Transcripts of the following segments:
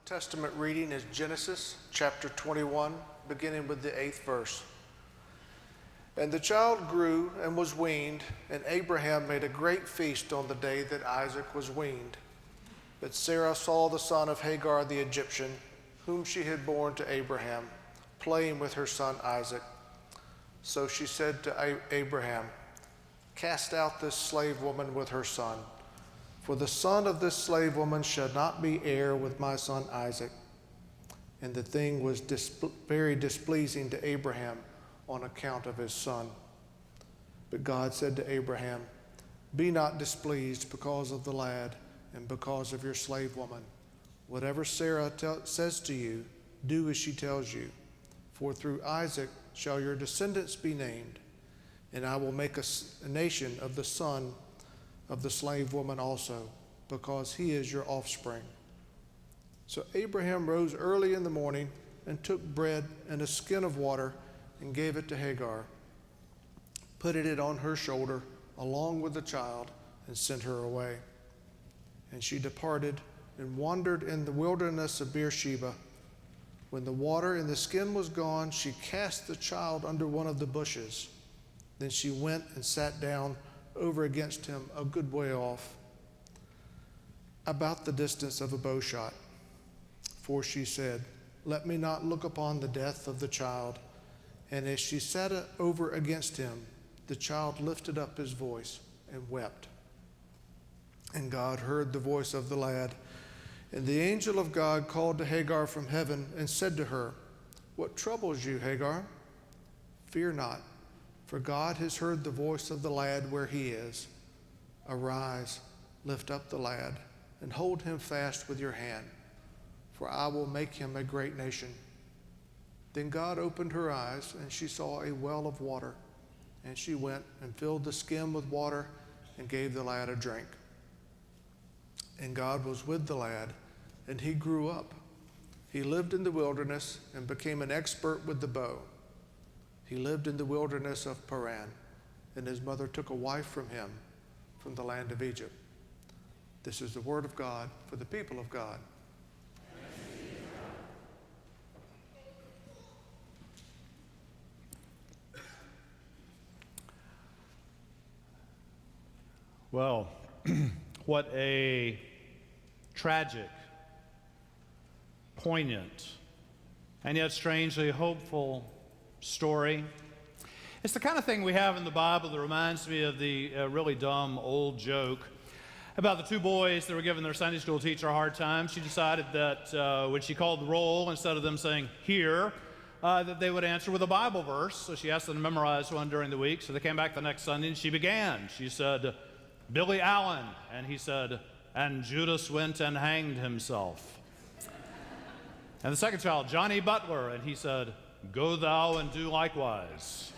Testament reading is Genesis chapter 21, beginning with the 8th verse. And the child grew and was weaned, and Abraham made a great feast on the day that Isaac was weaned. But Sarah saw the son of Hagar the Egyptian, whom she had borne to Abraham, playing with her son Isaac. So she said to Abraham, "Cast out this slave woman with her son. For the son of this slave woman shall not be heir with my son Isaac." And the thing was very displeasing to Abraham on account of his son. But God said to Abraham, "Be not displeased because of the lad and because of your slave woman. Whatever Sarah says to you, do as she tells you. For through Isaac shall your descendants be named, and I will make a nation of the son of the slave woman also, because he is your offspring." So Abraham rose early in the morning and took bread and a skin of water and gave it to Hagar, put it on her shoulder along with the child, and sent her away. And she departed and wandered in the wilderness of Beersheba. When the water in the skin was gone, she cast the child under one of the bushes. Then she went and sat down over against him a good way off, about the distance of a bow shot. For she said, "Let me not look upon the death of the child." And as she sat over against him, the child lifted up his voice and wept. And God heard the voice of the lad. And the angel of God called to Hagar from heaven and said to her, "What troubles you, Hagar? Fear not, for God has heard the voice of the lad where he is. Arise, lift up the lad, and hold him fast with your hand, for I will make him a great nation." Then God opened her eyes, and she saw a well of water. And she went and filled the skin with water and gave the lad a drink. And God was with the lad, and he grew up. He lived in the wilderness and became an expert with the bow. He lived in the wilderness of Paran, and his mother took a wife from him from the land of Egypt. This is the word of God for the people of God. Well, what a tragic, poignant, and yet strangely hopeful story. It's the kind of thing we have in the Bible that reminds me of the really dumb old joke about the two boys that were giving their Sunday school teacher a hard time. She decided that when she called the roll, instead of them saying "here," that they would answer with a Bible verse. So she asked them to memorize one during the week. So they came back the next Sunday and she began. She said, "Billy Allen," and he said, "And Judas went and hanged himself." And the second child, "Johnny Butler," and he said, "Go thou and do likewise."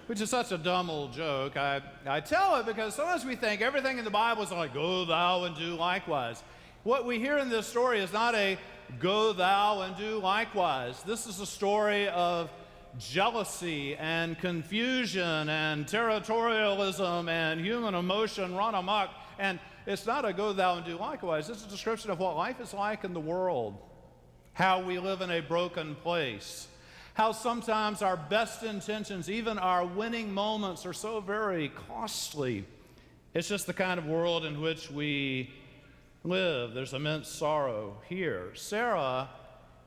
Which is such a dumb old joke. I tell it because sometimes we think everything in the Bible is like, "Go thou and do likewise." What we hear in this story is not a "go thou and do likewise." This is a story of jealousy and confusion and territorialism and human emotion run amok. And it's not a "go thou and do likewise." It's a description of what life is like in the world. How we live in a broken place. How sometimes our best intentions, even our winning moments, are so very costly. It's just the kind of world in which we live. There's immense sorrow here. Sarah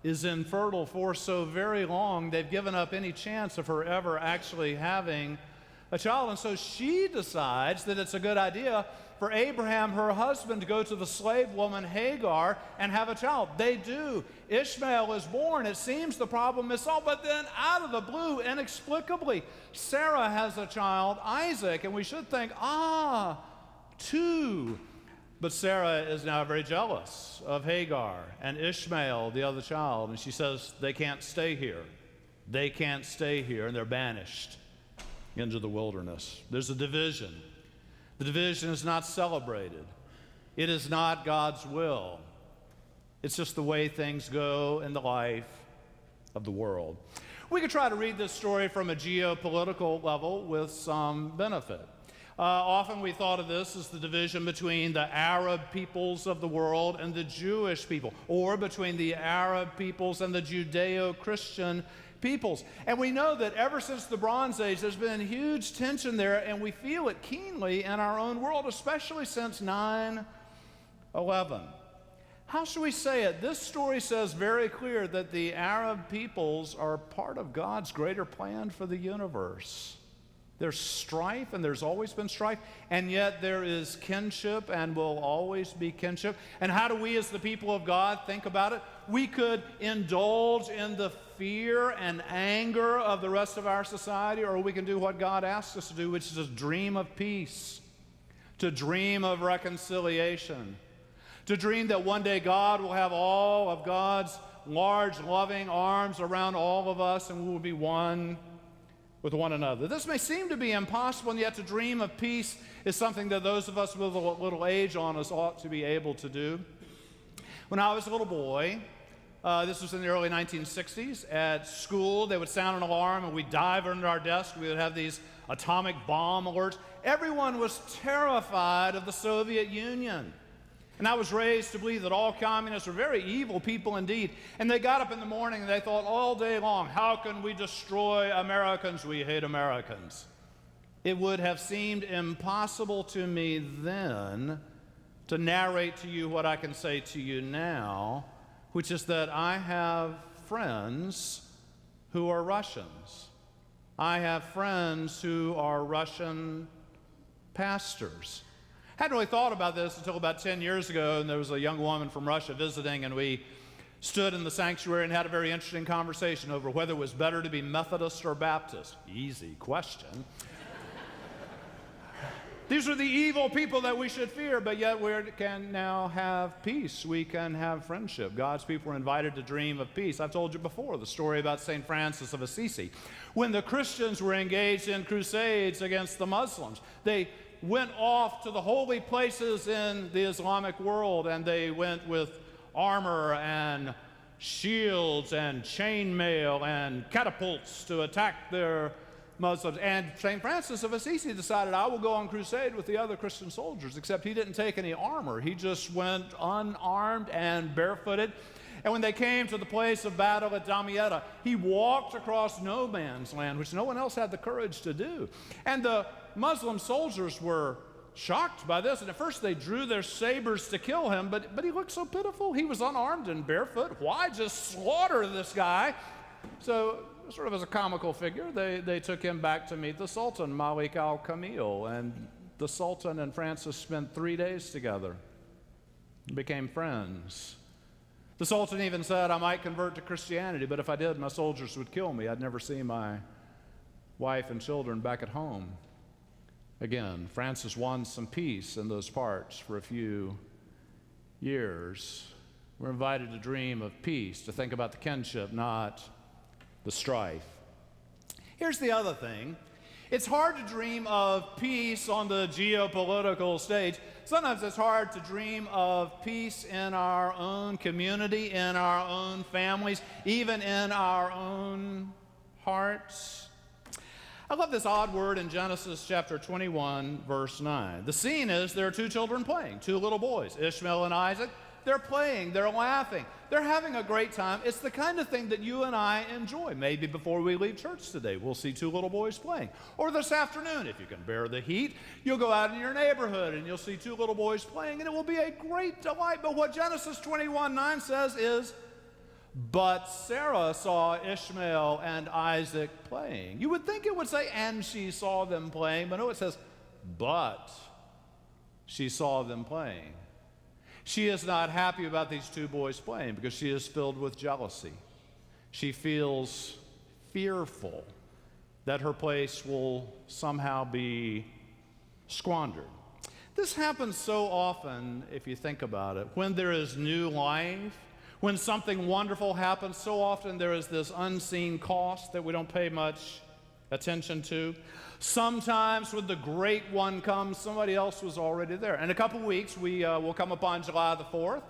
is infertile for so very long, they've given up any chance of her ever actually having a child. And so she decides that it's a good idea for Abraham, her husband, to go to the slave woman Hagar and have a child. They do. Ishmael is born. It seems the problem is solved, but then out of the blue, inexplicably, Sarah has a child, Isaac, and we should think, two. But Sarah is now very jealous of Hagar and Ishmael, the other child, and she says they can't stay here. They can't stay here, and they're banished into the wilderness. There's a division. The division is not celebrated. It is not God's will. It's just the way things go in the life of the world. We could try to read this story from a geopolitical level with some benefit. Often we thought of this as the division between the Arab peoples of the world and the Jewish people, or between the Arab peoples and the Judeo-Christian peoples. And we know that ever since the Bronze Age, there's been huge tension there, and we feel it keenly in our own world, especially since 9/11. How should we say it? This story says very clear that the Arab peoples are part of God's greater plan for the universe. There's strife, and there's always been strife, and yet there is kinship and will always be kinship. And how do we as the people of God think about it? We could indulge in the fear and anger of the rest of our society, or we can do what God asks us to do, which is to dream of peace, to dream of reconciliation, to dream that one day God will have all of God's large, loving arms around all of us, and we will be one with one another. This may seem to be impossible, and yet to dream of peace is something that those of us with a little age on us ought to be able to do. When I was a little boy, this was in the early 1960s, at school they would sound an alarm and we'd dive under our desk. We would have these atomic bomb alerts. Everyone was terrified of the Soviet Union. And I was raised to believe that all communists were very evil people indeed. And they got up in the morning and they thought all day long, how can we destroy Americans? We hate Americans. It would have seemed impossible to me then to narrate to you what I can say to you now, which is that I have friends who are Russians. I have friends who are Russian pastors. I hadn't really thought about this until about 10 years ago, and there was a young woman from Russia visiting, and we stood in the sanctuary and had a very interesting conversation over whether it was better to be Methodist or Baptist. Easy question. These are the evil people that we should fear, but yet we can now have peace. We can have friendship. God's people are invited to dream of peace. I've told you before the story about St. Francis of Assisi. When the Christians were engaged in crusades against the Muslims, they went off to the holy places in the Islamic world, and they went with armor and shields and chainmail and catapults to attack their Muslims. And St. Francis of Assisi decided, I will go on crusade with the other Christian soldiers, except he didn't take any armor. He just went unarmed and barefooted. And when they came to the place of battle at Damietta, he walked across no man's land, which no one else had the courage to do. And the Muslim soldiers were shocked by this, and at first they drew their sabers to kill him, but he looked so pitiful. He was unarmed and barefoot. Why just slaughter this guy? So, sort of as a comical figure, they took him back to meet the Sultan, Malik al-Kamil, and the Sultan and Francis spent 3 days together and became friends. The Sultan even said, I might convert to Christianity, but if I did, my soldiers would kill me. I'd never see my wife and children back at home again. Francis won some peace in those parts for a few years. We're invited to dream of peace, to think about the kinship, not the strife. Here's the other thing. It's hard to dream of peace on the geopolitical stage. Sometimes it's hard to dream of peace in our own community, in our own families, even in our own hearts. I love this odd word in Genesis chapter 21, verse 9. The scene is there are two children playing, two little boys, Ishmael and Isaac. They're playing, they're laughing, they're having a great time. It's the kind of thing that you and I enjoy. Maybe before we leave church today, we'll see two little boys playing. Or this afternoon, if you can bear the heat, you'll go out in your neighborhood and you'll see two little boys playing, and it will be a great delight. But what Genesis 21:9 says is, but Sarah saw Ishmael and Isaac playing. You would think it would say, and she saw them playing, but no, it says, but she saw them playing. She is not happy about these two boys playing because she is filled with jealousy. She feels fearful that her place will somehow be squandered. This happens so often, if you think about it. When there is new life, when something wonderful happens, so often there is this unseen cost that we don't pay much attention to. Sometimes when the great one comes, somebody else was already there. In a couple weeks, we will come upon July the 4th,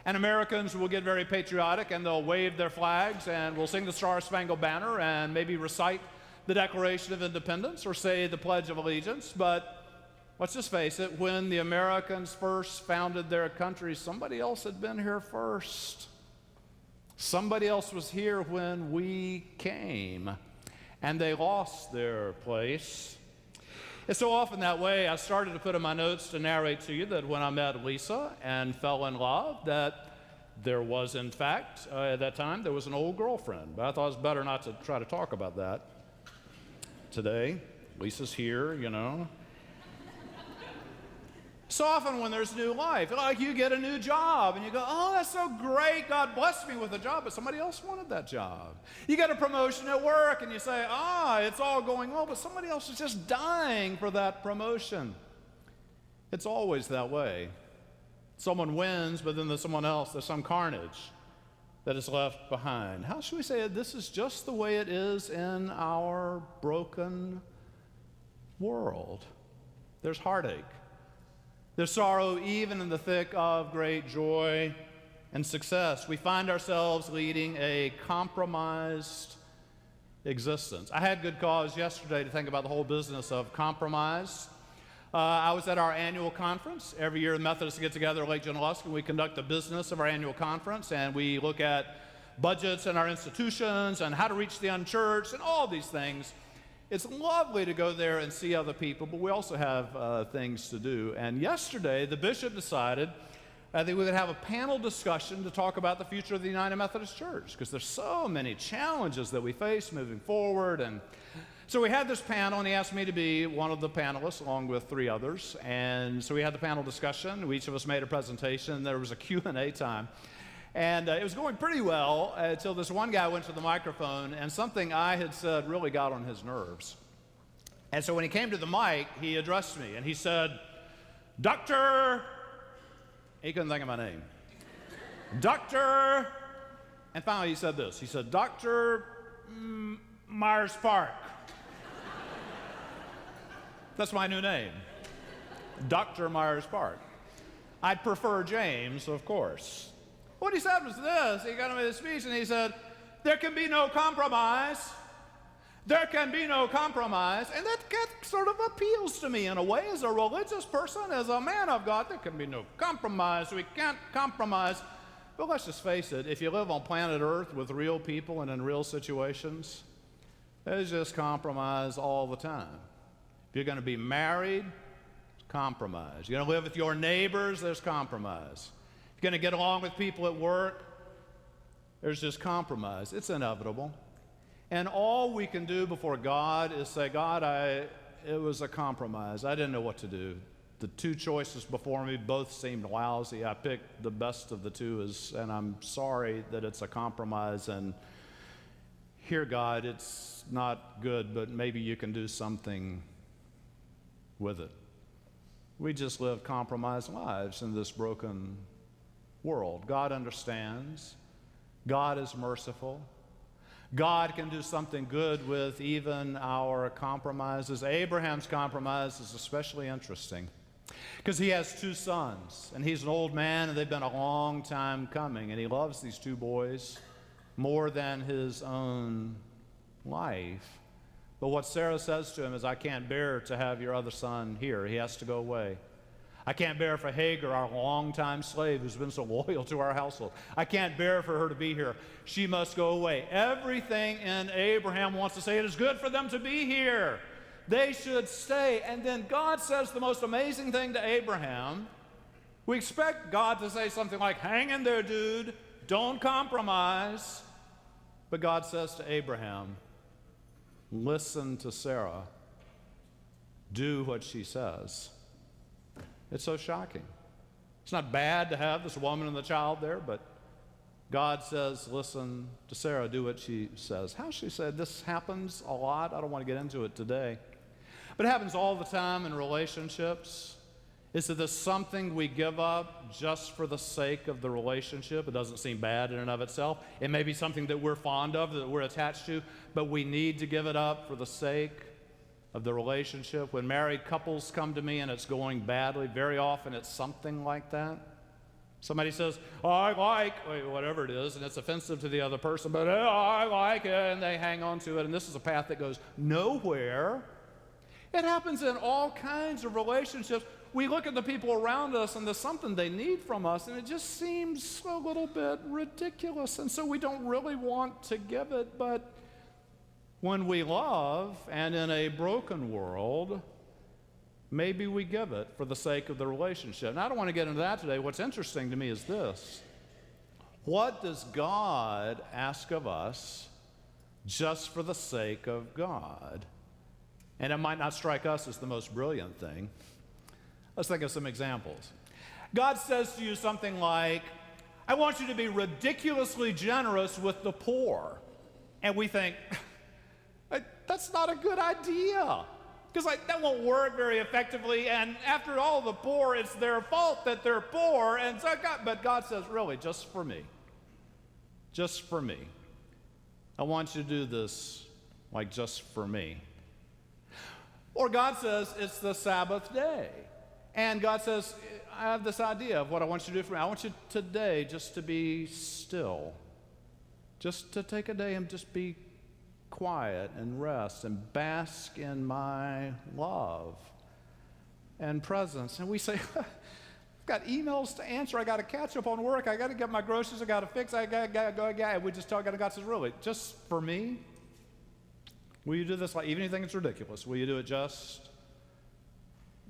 and Americans will get very patriotic, and they'll wave their flags, and we'll sing the Star-Spangled Banner, and maybe recite the Declaration of Independence, or say the Pledge of Allegiance. But let's just face it, when the Americans first founded their country, somebody else had been here first. Somebody else was here when we came, and they lost their place. It's so often that way. I started to put in my notes to narrate to you that when I met Lisa and fell in love, that there was, in fact, at that time, there was an old girlfriend. But I thought it was better not to try to talk about that today. Lisa's here, you know. So often when there's new life, like you get a new job and you go, oh, that's so great, God blessed me with a job, but somebody else wanted that job. You get a promotion at work and you say, it's all going well, but somebody else is just dying for that promotion. It's always that way. Someone wins, but then there's someone else, there's some carnage that is left behind. How should we say it? This is just the way it is in our broken world. There's heartache. There's sorrow even in the thick of great joy and success. We find ourselves leading a compromised existence. I had good cause yesterday to think about the whole business of compromise. I was at our annual conference. Every year the Methodists get together at Lake Junaluska and we conduct the business of our annual conference, and we look at budgets in our institutions and how to reach the unchurched and all these things. It's lovely to go there and see other people, but we also have things to do. And yesterday, the bishop decided that we would have a panel discussion to talk about the future of the United Methodist Church, because there's so many challenges that we face moving forward. And so we had this panel, and he asked me to be one of the panelists along with 3 others. And so we had the panel discussion. Each of us made a presentation. There was a Q&A time. And it was going pretty well until this one guy went to the microphone, and something I had said really got on his nerves. And so when he came to the mic, he addressed me, and he said, Doctor, he couldn't think of my name. Doctor, and finally he said this. He said, Dr. Myers Park. That's my new name, Dr. Myers Park. I'd prefer James, of course. What he said was this. He got him in his speech and he said, there can be no compromise. There can be no compromise. And that sort of appeals to me in a way as a religious person, as a man of God. There can be no compromise. We can't compromise. But let's just face it, if you live on planet Earth with real people and in real situations, there's just compromise all the time. If you're going to be married, compromise. You're going to live with your neighbors, there's compromise. If you're going to get along with people at work, there's just compromise. It's inevitable. And all we can do before God is say, God, it was a compromise. I didn't know what to do. The 2 choices before me both seemed lousy. I picked the best of the 2, and I'm sorry that it's a compromise. And here, God, it's not good, but maybe you can do something with it. We just live compromised lives in this broken world. God understands. God is merciful. God can do something good with even our compromises. Abraham's compromise is especially interesting because he has 2 sons, and he's an old man, and they've been a long time coming, and he loves these 2 boys more than his own life. But what Sarah says to him is, I can't bear to have your other son here. He has to go away. I can't bear for Hagar, our longtime slave who's been so loyal to our household. I can't bear for her to be here. She must go away. Everything in Abraham wants to say it is good for them to be here. They should stay. And then God says the most amazing thing to Abraham. We expect God to say something like, hang in there, dude. Don't compromise. But God says to Abraham, listen to Sarah. Do what she says. It's so shocking. It's not bad to have this woman and the child there, but God says, listen to Sarah, do what she says. How she said this happens a lot. I don't want to get into it today. But it happens all the time in relationships. Is that there's something we give up just for the sake of the relationship? It doesn't seem bad in and of itself. It may be something that we're fond of, that we're attached to, but we need to give it up for the sake of the relationship. When married couples come to me and it's going badly, very often it's something like that. Somebody says, oh, I like, whatever it is, and it's offensive to the other person, but I like it, and they hang on to it, and this is a path that goes nowhere. It happens in all kinds of relationships. We look at the people around us and there's something they need from us, and it just seems a little bit ridiculous, and so we don't really want to give it. But when we love, and in a broken world, maybe we give it for the sake of the relationship. Now, I don't want to get into that today. What's interesting to me is this. What does God ask of us just for the sake of God? And it might not strike us as the most brilliant thing. Let's think of some examples. God says to you something like, I want you to be ridiculously generous with the poor. And we think, that's not a good idea. Because that won't work very effectively. And after all, the poor, it's their fault that they're poor. And so but God says, really, just for me. Just for me. I want you to do this like just for me. Or God says, it's the Sabbath day. And God says, I have this idea of what I want you to do for me. I want you today just to be still. Just to take a day and just be quiet and rest and bask in my love and presence. And we say, I've got emails to answer. I got to catch up on work. I got to get my groceries. I got to fix. I got to go. And we just talk. And God says, really, just for me? Will you do this? Like, even if you think it's ridiculous, will you do it just?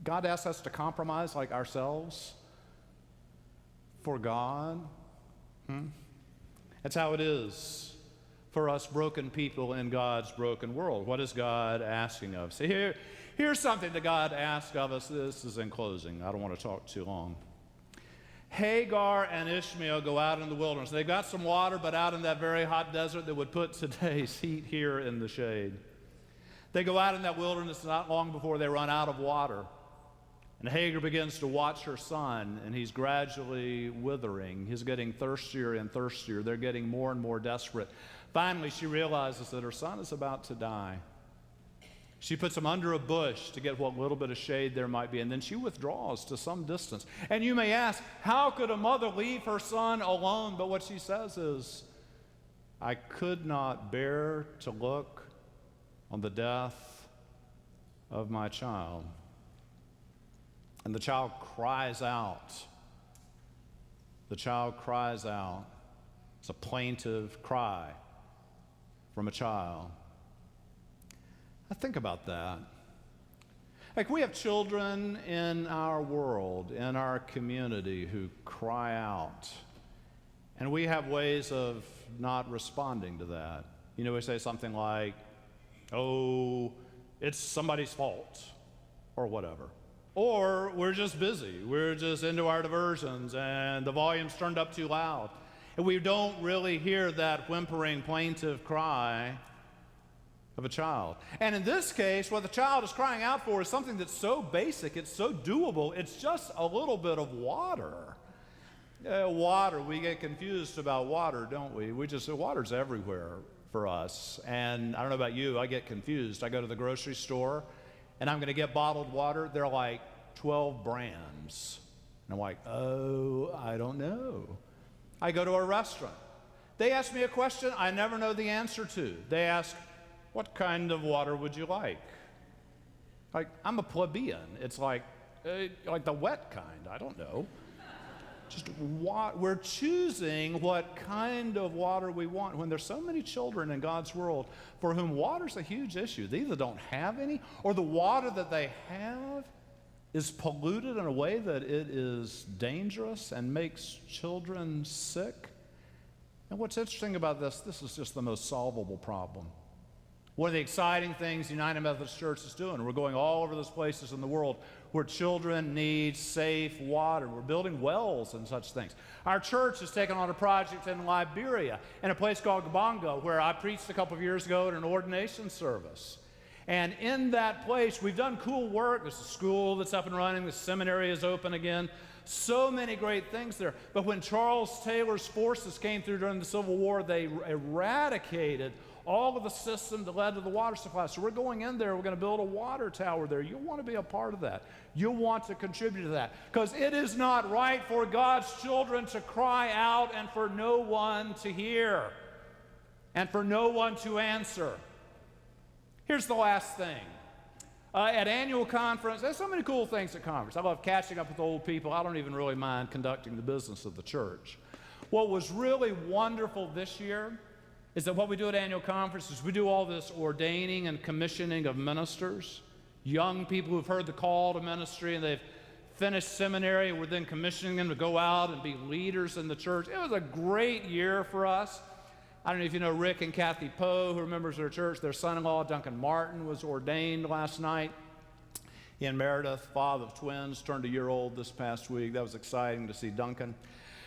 God asks us to compromise like ourselves for God. That's how it is for us broken people in God's broken world. What is God asking of us? See, here's something that God asks of us. This is in closing. I don't want to talk too long. Hagar and Ishmael go out in the wilderness. They've got some water, but out in that very hot desert that would put today's heat here in the shade. They go out in that wilderness not long before they run out of water. And Hagar begins to watch her son, and he's gradually withering. He's getting thirstier and thirstier. They're getting more and more desperate. Finally, she realizes that her son is about to die. She puts him under a bush to get what little bit of shade there might be, and then she withdraws to some distance. And you may ask, how could a mother leave her son alone? But what she says is, I could not bear to look on the death of my child. And the child cries out. The child cries out. It's a plaintive cry from a child. I think about that. Like, we have children in our world, in our community, who cry out. And we have ways of not responding to that. You know, we say something like, oh, it's somebody's fault, or whatever. Or we're just busy. We're just into our diversions, and the volume's turned up too loud. And we don't really hear that whimpering, plaintive cry of a child. And in this case, what the child is crying out for is something that's so basic, it's so doable, it's just a little bit of water. Water, we get confused about water, don't we? Water's everywhere for us. And I don't know about you, I get confused. I go to the grocery store, and I'm going to get bottled water. There are like 12 brands. And I'm like, oh, I don't know. I go to a restaurant. They ask me a question I never know the answer to. They ask, what kind of water would you like? Like, I'm a plebeian. It's like the wet kind. I don't know. Just we're choosing what kind of water we want when there's so many children in God's world for whom water's a huge issue. They either don't have any, or the water that they have is polluted in a way that it is dangerous and makes children sick. And what's interesting about this is just the most solvable problem. One of the exciting things the United Methodist Church is doing, we're going all over those places in the world where children need safe water. We're building wells and such things. Our church has taken on a project in Liberia, in a place called Gabongo, where I preached a couple of years ago at an ordination service. And in that place, we've done cool work. There's a school that's up and running. The seminary is open again. So many great things there. But when Charles Taylor's forces came through during the Civil War, they eradicated all of the system that led to the water supply. So we're going in there, we're going to build a water tower there. You'll want to be a part of that. You'll want to contribute to that. Because it is not right for God's children to cry out and for no one to hear and for no one to answer. Here's the last thing. At annual conference, there's so many cool things at conference. I love catching up with old people. I don't even really mind conducting the business of the church. What was really wonderful this year is that what we do at annual conference is we do all this ordaining and commissioning of ministers, young people who've heard the call to ministry and they've finished seminary, and we're then commissioning them to go out and be leaders in the church. It was a great year for us. I don't know if you know Rick and Kathy Poe, who are members of their church. Their son-in-law, Duncan Martin, was ordained last night in Meredith, father of twins, turned a year old this past week. That was exciting to see Duncan.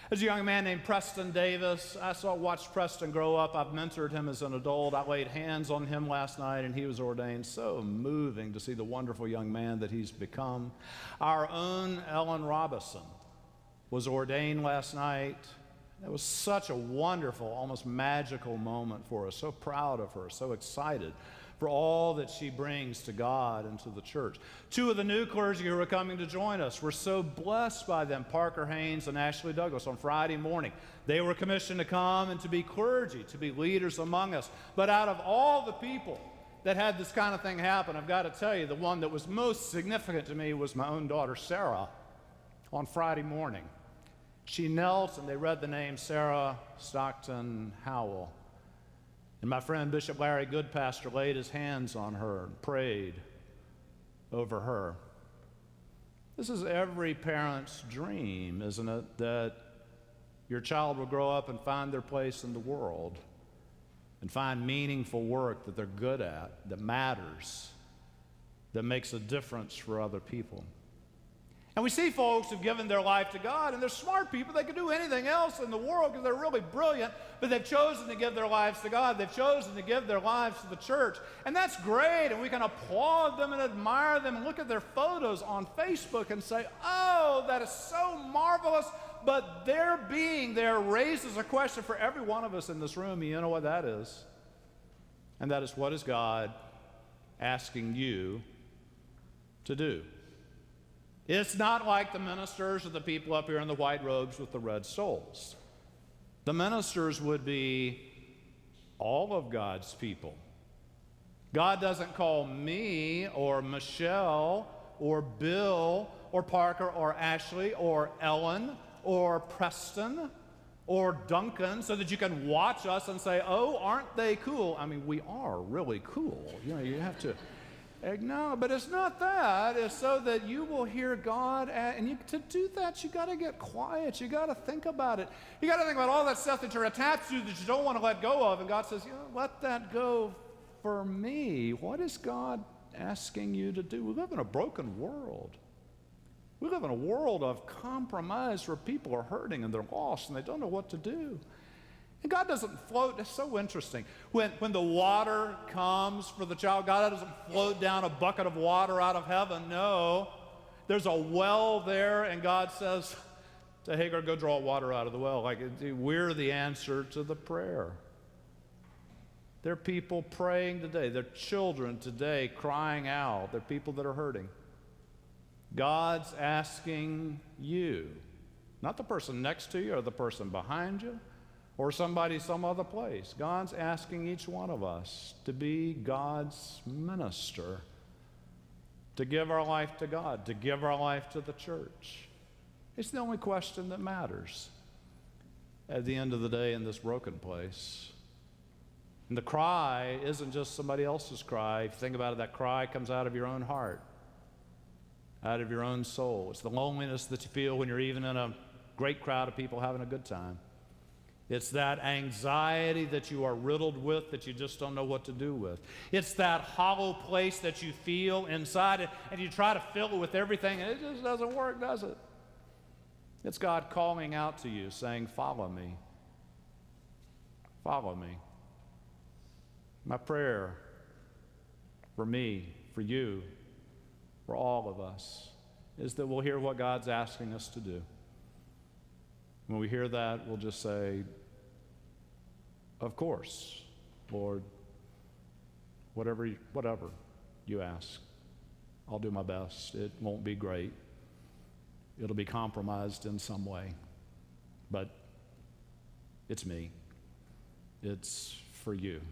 There's a young man named Preston Davis. Watched Preston grow up. I've mentored him as an adult. I laid hands on him last night, and he was ordained. So moving to see the wonderful young man that he's become. Our own Ellen Robison was ordained last night. It was such a wonderful, almost magical moment for us. So proud of her, so excited for all that she brings to God and to the church. Two of the new clergy who are coming to join us, we're so blessed by them, Parker Haynes and Ashley Douglas, on Friday morning. They were commissioned to come and to be clergy, to be leaders among us. But out of all the people that had this kind of thing happen, I've got to tell you, the one that was most significant to me was my own daughter, Sarah, on Friday morning. She knelt and they read the name Sarah Stockton Howell. And my friend Bishop Larry Goodpastor laid his hands on her and prayed over her. This is every parent's dream, isn't it? That your child will grow up and find their place in the world and find meaningful work that they're good at, that matters, that makes a difference for other people. And we see folks who've given their life to God, and they're smart people. They could do anything else in the world because they're really brilliant, but they've chosen to give their lives to God. They've chosen to give their lives to the church. And that's great, and we can applaud them and admire them and look at their photos on Facebook and say, oh, that is so marvelous. But their being there raises a question for every one of us in this room. You know what that is? And that is, what is God asking you to do? It's not like the ministers or the people up here in the white robes with the red stoles. The ministers would be all of God's people. God doesn't call me or Michelle or Bill or Parker or Ashley or Ellen or Preston or Duncan so that you can watch us and say, oh, aren't they cool? I mean, we are really cool. You know, you have to... No, but it's not that. It's so that you will hear God. And to do that, you got to get quiet. You got to think about it. You got to think about all that stuff that you're attached to that you don't want to let go of. And God says, let that go for me. What is God asking you to do? We live in a broken world. We live in a world of compromise where people are hurting and they're lost and they don't know what to do. And God doesn't float. It's so interesting. When the water comes for the child, God doesn't float down a bucket of water out of heaven. No. There's a well there, and God says to Hagar, go draw water out of the well. Like, we're the answer to the prayer. There are people praying today. There are children today crying out. There are people that are hurting. God's asking you, not the person next to you or the person behind you, or somebody some other place. God's asking each one of us to be God's minister, to give our life to God, to give our life to the church. It's the only question that matters at the end of the day in this broken place. And the cry isn't just somebody else's cry. If you think about it, that cry comes out of your own heart, out of your own soul. It's the loneliness that you feel when you're even in a great crowd of people having a good time. It's that anxiety that you are riddled with that you just don't know what to do with. It's that hollow place that you feel inside and you try to fill it with everything and it just doesn't work, does it? It's God calling out to you saying, follow me. Follow me. My prayer for me, for you, for all of us is that we'll hear what God's asking us to do. When we hear that, we'll just say, of course, Lord, whatever you ask, I'll do my best. It won't be great. It'll be compromised in some way, but it's me. It's for you.